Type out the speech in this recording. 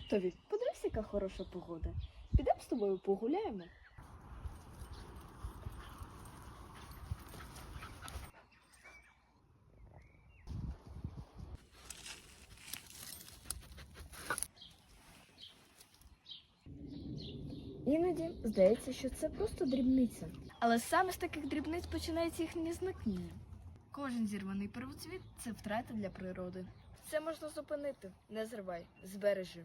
Тові, подивись, яка хороша погода. Підемо з тобою погуляємо. Іноді здається, що це просто дрібниця. Але саме з таких дрібниць починається їхнє зникнення. Кожен зірваний первоцвіт – це втрата для природи. Це можна зупинити. Не зривай, збережи.